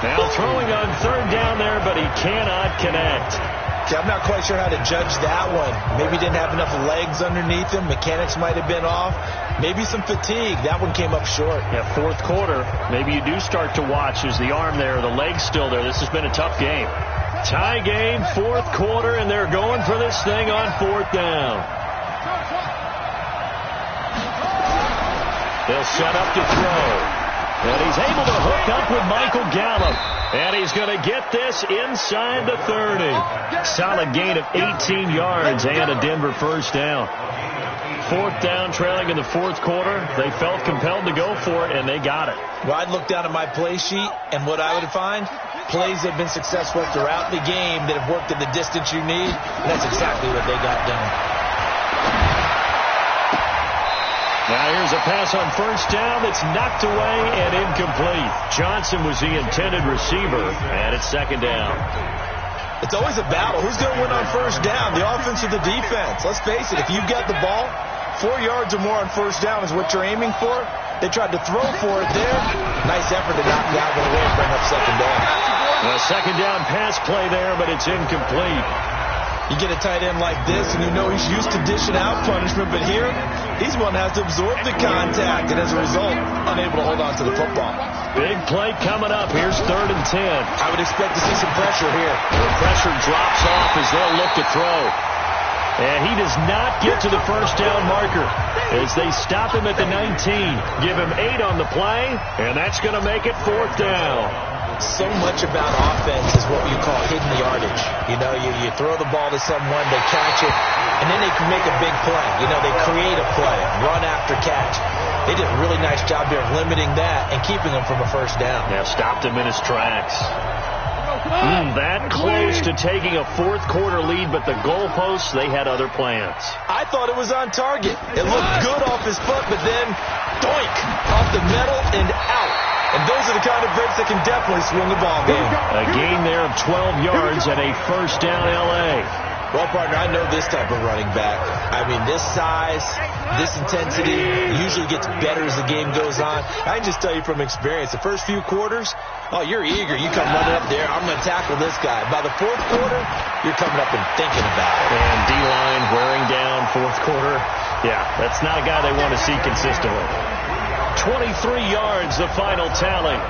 Now throwing on 3rd down there, but he cannot connect. Okay, I'm not quite sure how to judge that one. Maybe he didn't have enough legs underneath him. Mechanics might have been off. Maybe some fatigue. That one came up short. Yeah, 4th quarter. Maybe you do start to watch. Is the arm there, the leg's still there? This has been a tough game. Tie game, 4th quarter, and they're going for this thing on 4th down. They'll set up to throw. And he's able to hook up with Michael Gallup. And he's going to get this inside the 30. Solid gain of 18 yards and a Denver 1st down. 4th down, trailing in the 4th quarter. They felt compelled to go for it, and they got it. Well, I'd look down at my play sheet, and what I would find, plays that have been successful throughout the game that have worked at the distance you need, and that's exactly what they got done. Now here's a pass on 1st down that's knocked away and incomplete. Johnson was the intended receiver, and it's 2nd down. It's always a battle. Who's going to win on 1st down, the offense or the defense? Let's face it, if you get the ball, 4 yards or more on 1st down is what you're aiming for. They tried to throw for it there. Nice effort to knock that one away and bring up 2nd down. A 2nd down pass play there, but it's incomplete. You get a tight end like this, and you know he's used to dishing out punishment, but here, he's one that has to absorb the contact, and as a result, unable to hold on to the football. Big play coming up. Here's 3rd and 10. I would expect to see some pressure here. The pressure drops off as they'll look to throw. And he does not get to the 1st down marker as they stop him at the 19. Give him 8 on the play, and that's going to make it 4th down. so much about offense is what you call hidden yardage. You know, you throw the ball to someone, they catch it, and then they can make a big play. You know, they create a play, run after catch. They did a really nice job here of limiting that and keeping him from a first down. Yeah, stopped him in his tracks. That close to taking a fourth quarter lead, but the goalposts, they had other plans. I thought it was on target. It looked good off his foot, but then, doink, off the metal and out. And those are the kind of breaks that can definitely swing the ball game. A gain there of 12 yards and a first down L.A. Well, partner, I know this type of running back. I mean, this size, this intensity usually gets better as the game goes on. I can just tell you from experience, the first few quarters, oh, you're eager. You come running up there, I'm going to tackle this guy. By the fourth quarter, you're coming up and thinking about it. And D-line wearing down fourth quarter. Yeah, that's not a guy they want to see consistently. 23 yards, the final tally.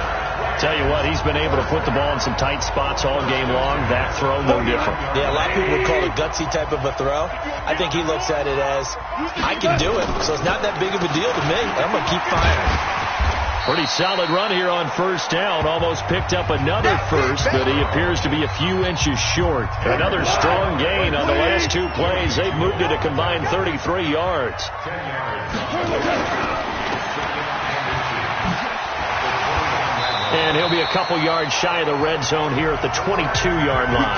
Tell you what, he's been able to put the ball in some tight spots all game long. That throw, no different. Yeah, a lot of people would call it a gutsy type of a throw. I think he looks at it as, I can do it, so it's not that big of a deal to me. I'm going to keep firing. Pretty solid run here on first down. Almost picked up another first, but he appears to be a few inches short. Another strong gain on the last two plays. They've moved it a combined 33 yards. And he'll be a couple yards shy of the red zone here at the 22-yard line.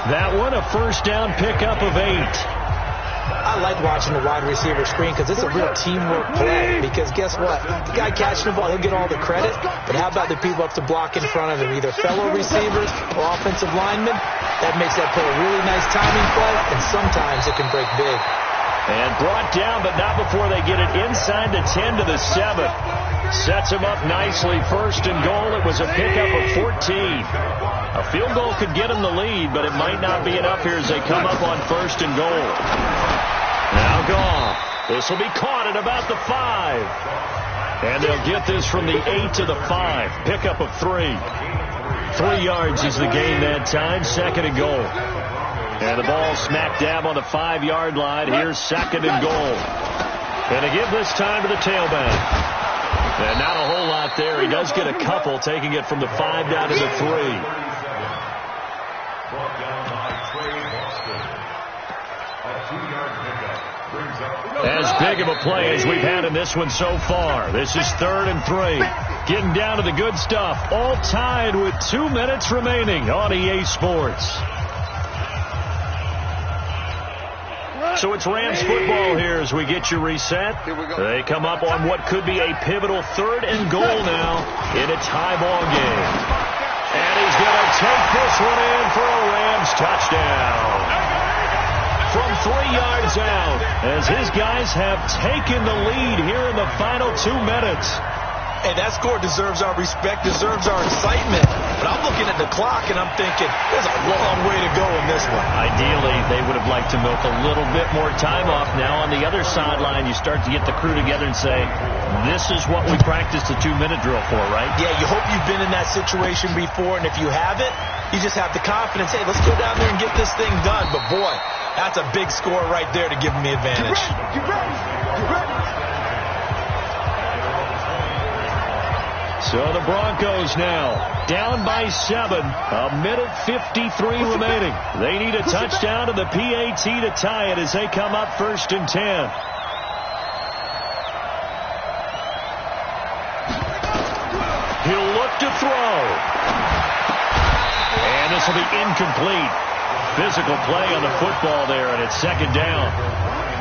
That one, a first down pickup of 8. I like watching the wide receiver screen because it's a real teamwork play. Because guess what? The guy catching the ball, he'll get all the credit. But how about the people up to block in front of him, either fellow receivers or offensive linemen? That makes that play a really nice timing play, and sometimes it can break big. And brought down, but not before they get it inside the 10 to the 7. Sets him up nicely. First and goal. It was a pickup of 14. A field goal could get him the lead, but it might not be enough here as they come up on first and goal. Now gone. This will be caught at about the 5. And they'll get this from the 8 to the 5. Pickup of 3. 3 yards is the gain that time. Second and goal. And the ball smack dab on the 5-yard line. Here's second and goal. And to give this time to the tailback. And not a whole lot there. He does get a couple, taking it from the 5 down to the 3. As big of a play as we've had in this one so far. This is 3rd and 3. Getting down to the good stuff. All tied with 2 minutes remaining on EA Sports. So it's Rams football here as we get you reset. They come up on what could be a pivotal 3rd and goal now in a tie ball game. And he's going to take this one in for a Rams touchdown. From 3 yards out, as his guys have taken the lead here in the final 2 minutes. Hey, that score deserves our respect, deserves our excitement. But I'm looking at the clock, and I'm thinking, there's a long way to go in this one. Ideally, they would have liked to milk a little bit more time off. Now, on the other sideline, you start to get the crew together and say, this is what we practiced the 2-minute drill for, right? Yeah, you hope you've been in that situation before, and if you haven't, you just have the confidence, hey, let's go down there and get this thing done. But, boy, that's a big score right there to give them the advantage. You ready? So the Broncos now down by 7. A minute 53 remaining. They need a touchdown and the PAT to tie it as they come up 1st and 10. He'll look to throw. And this will be incomplete. Physical play on the football there, and it's 2nd down.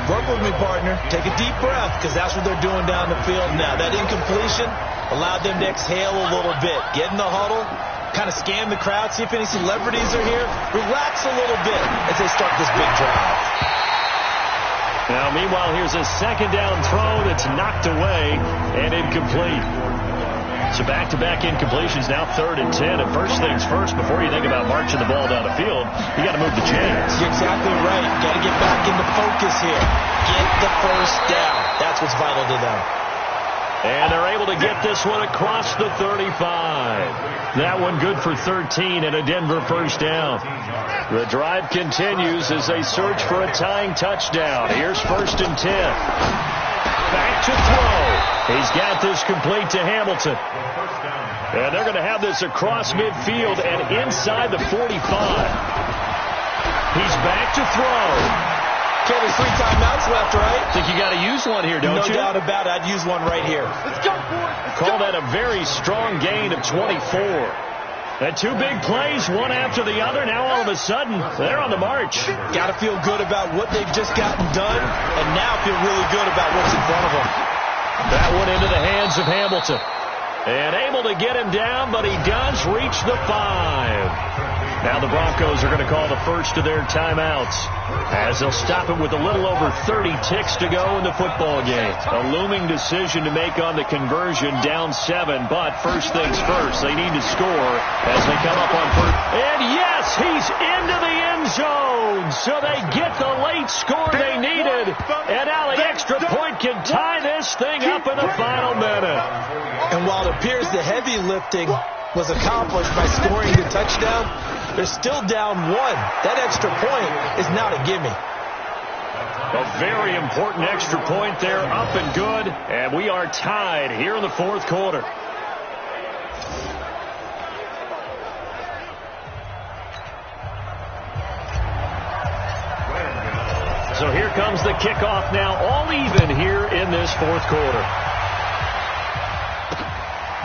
Work with me, partner. Take a deep breath, because that's what they're doing down the field now. That incompletion allowed them to exhale a little bit. Get in the huddle, kind of scan the crowd, see if any celebrities are here. Relax a little bit as they start this big drive. Now, meanwhile, here's a 2nd down throw that's knocked away and incomplete. So back-to-back incompletions, now 3rd and 10. And first things first, before you think about marching the ball down the field, you got to move the chains. You're exactly right. Got to get back into focus here. Get the first down. That's what's vital to them. And they're able to get this one across the 35. That one good for 13 and a Denver first down. The drive continues as they search for a tying touchdown. Here's 1st and 10. Back to throw. He's got this complete to Hamilton. And they're going to have this across midfield and inside the 45. He's back to throw. Okay, there's 3 timeouts left, right? Think you got to use one here, don't you? No doubt about it. I'd use one right here. Let's go, boys. Call that a very strong gain of 24. And 2 big plays, one after the other. Now all of a sudden, they're on the march. Got to feel good about what they've just gotten done, and now feel really good about what's in front of them. That one into the hands of Hamilton. And able to get him down, but he does reach the 5. Now the Broncos are going to call the first of their timeouts as they'll stop it with a little over 30 ticks to go in the football game. A looming decision to make on the conversion, down 7, but first things first, they need to score as they come up on first. And yes, he's into the end zone, so they get the late score they needed. And now the extra point can tie this thing up in the final minute. And while it appears the heavy lifting was accomplished by scoring the touchdown, they're still down 1. That extra point is not a gimme. A very important extra point there, up and good. And we are tied here in the 4th quarter. So here comes the kickoff now, all even here in this 4th quarter.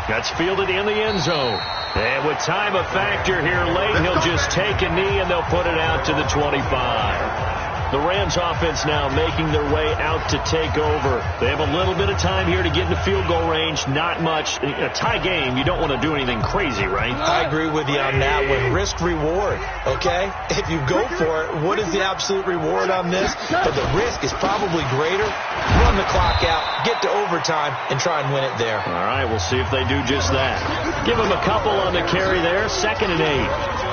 That's fielded in the end zone. And with time a factor here late, he'll just take a knee and they'll put it out to the 25. The Rams offense now making their way out to take over. They have a little bit of time here to get in the field goal range. Not much. A tie game, you don't want to do anything crazy, right? I agree with you on that one. Risk reward, okay? If you go for it, what is the absolute reward on this? But the risk is probably greater. Run the clock out, get to overtime, and try and win it there. All right, we'll see if they do just that. Give them a couple on the carry there. 2nd and 8.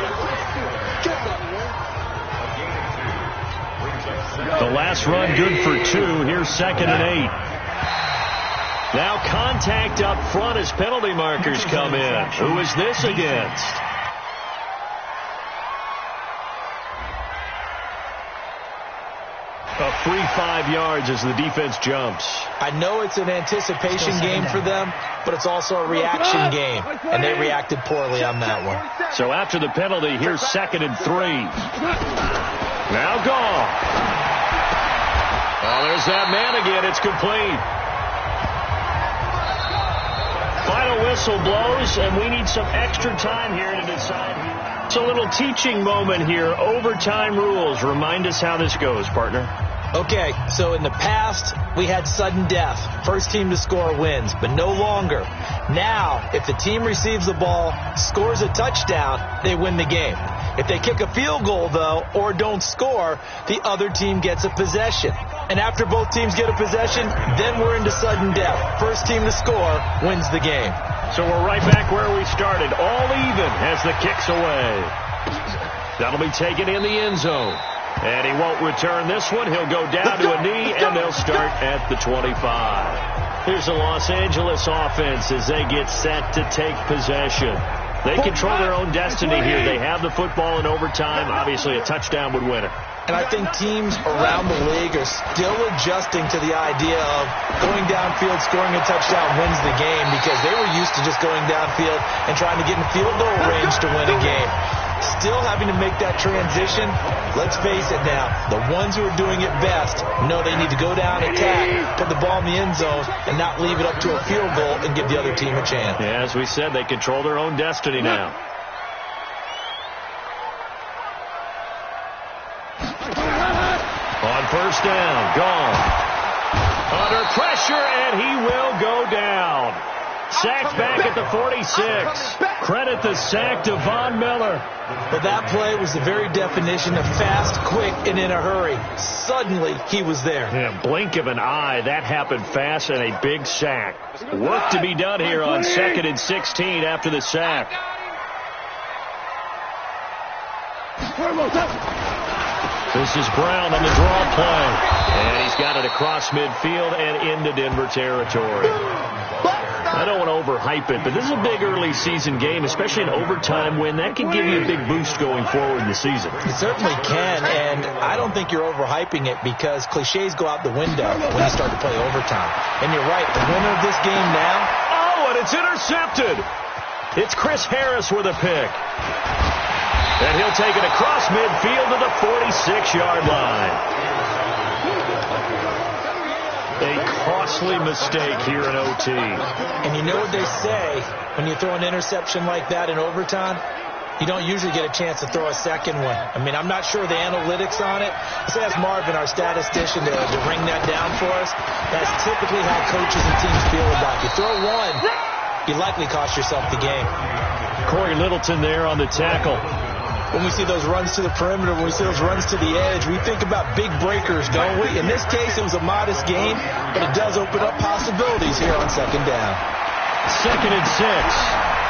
The last run good for 2. Here's 2nd and 8. Now contact up front as penalty markers come in. Who is this against? A free 5 yards as the defense jumps. I know it's an anticipation game for them, but it's also a reaction game, and they reacted poorly on that one. So after the penalty, here's 2nd and 3. Now gone. Oh, there's that man again. It's complete. Final whistle blows, and we need some extra time here to decide. It's a little teaching moment here. Overtime rules. Remind us how this goes, partner. Okay, so in the past, we had sudden death. First team to score wins, but no longer. Now, if the team receives the ball, scores a touchdown, they win the game. If they kick a field goal, though, or don't score, the other team gets a possession. And after both teams get a possession, then we're into sudden death. First team to score wins the game. So we're right back where we started, all even as the kick's away. That'll be taken in the end zone. And he won't return this one. He'll go down to a knee, and they'll start at the 25. Here's the Los Angeles offense as they get set to take possession. They control their own destiny here. They have the football in overtime. Obviously, a touchdown would win it. And I think teams around the league are still adjusting to the idea of going downfield, scoring a touchdown wins the game, because they were used to just going downfield and trying to get in field goal range to win a game. Still having to make that transition. Let's face it now, the ones who are doing it best know they need to go down, attack, put the ball in the end zone, and not leave it up to a field goal and give the other team a chance. Yeah, as we said, they control their own destiny now. On first down, gone. Under pressure, and he will go down. Sacked back at the 46. Credit the sack to Von Miller. But that play was the very definition of fast, quick, and in a hurry. Suddenly, he was there. Yeah, blink of an eye. That happened fast, and a big sack. Work to be done here on 2nd and 16 after the sack. This is Brown on the draw play. And he's got it across midfield and into Denver territory. I don't want to overhype it, but this is a big early season game, especially an overtime win. That can give you a big boost going forward in the season. It certainly can, and I don't think you're overhyping it because cliches go out the window when you start to play overtime. And you're right, the winner of this game now... Oh, and it's intercepted! It's Chris Harris with a pick. And he'll take it across midfield to the 46-yard line. A costly mistake here in OT. And you know what they say, when you throw an interception like that in overtime, you don't usually get a chance to throw a second one. I mean, I'm not sure the analytics on it. Let's ask Marvin, our statistician, to ring that down for us. That's typically how coaches and teams feel about it. You throw one, you likely cost yourself the game. Corey Littleton there on the tackle. When we see those runs to the perimeter, when we see those runs to the edge, we think about big breakers, don't we? In this case, it was a modest gain, but it does open up possibilities here on second down. 2nd and 6.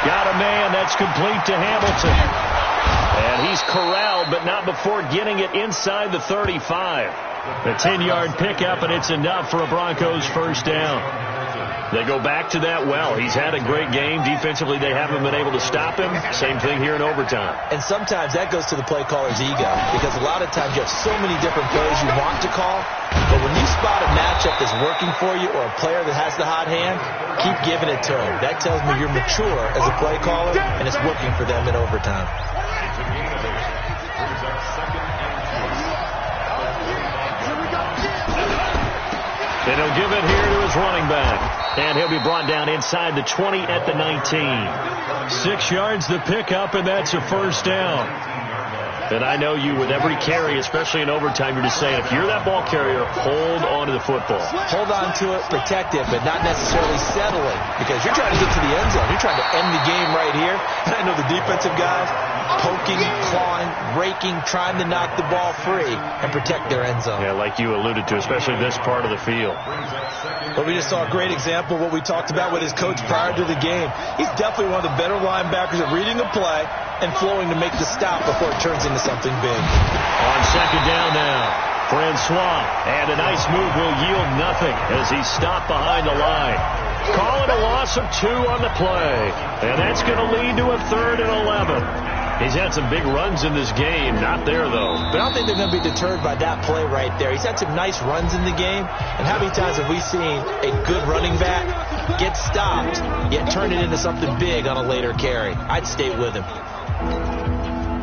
Got a man. That's complete to Hamilton. And he's corralled, but not before getting it inside the 35. A 10-yard pickup, and it's enough for a Broncos first down. They go back to that well. He's had a great game. Defensively, they haven't been able to stop him. Same thing here in overtime. And sometimes that goes to the play caller's ego, because a lot of times you have so many different plays you want to call, but when you spot a matchup that's working for you or a player that has the hot hand, keep giving it to him. That tells me you're mature as a play caller, and it's working for them in overtime. And he'll give it here to his running back. And he'll be brought down inside the 20 at the 19. 6 yards the pickup, and that's a first down. And I know you, with every carry, especially in overtime, you're just saying, if you're that ball carrier, hold on to the football. Hold on to it, protect it, but not necessarily settling, because you're trying to get to the end zone. You're trying to end the game right here. And I know the defensive guys poking, clawing, raking, trying to knock the ball free and protect their end zone. Yeah, like you alluded to, especially this part of the field. But we just saw a great example of what we talked about with his coach prior to the game. He's definitely one of the better linebackers at reading a play and flowing to make the stop before it turns into something big. On second down now, Francois, and a nice move will yield nothing as he's stopped behind the line. Call it a loss of 2 on the play, and that's going to lead to a 3rd and 11. He's had some big runs in this game. Not there, though. But I don't think they're going to be deterred by that play right there. He's had some nice runs in the game. And how many times have we seen a good running back get stopped, yet turn it into something big on a later carry? I'd stay with him.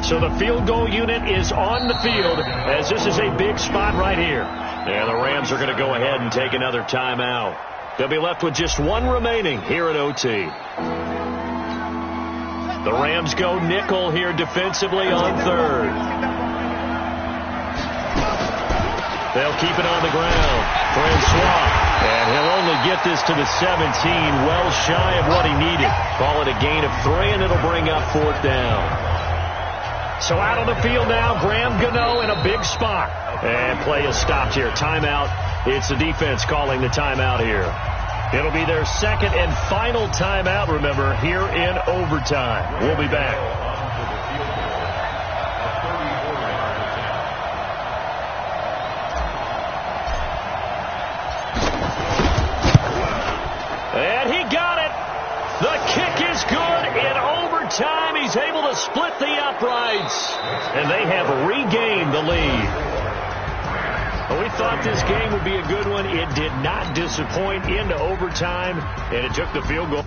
So the field goal unit is on the field, as this is a big spot right here. And the Rams are going to go ahead and take another timeout. They'll be left with just 1 remaining here at OT. The Rams go nickel here defensively on 3rd. They'll keep it on the ground. Francois. And he'll only get this to the 17, well shy of what he needed. Call it a gain of 3, and it'll bring up 4th down. So out on the field now, Graham Gano in a big spot. And play is stopped here. Timeout. It's the defense calling the timeout here. It'll be their 2nd and final timeout, remember, here in overtime. We'll be back. And he got it. The kick is good in overtime. He's able to split the uprights. And they have regained the lead. We thought this game would be a good one. It did not disappoint into overtime, and it took the field goal.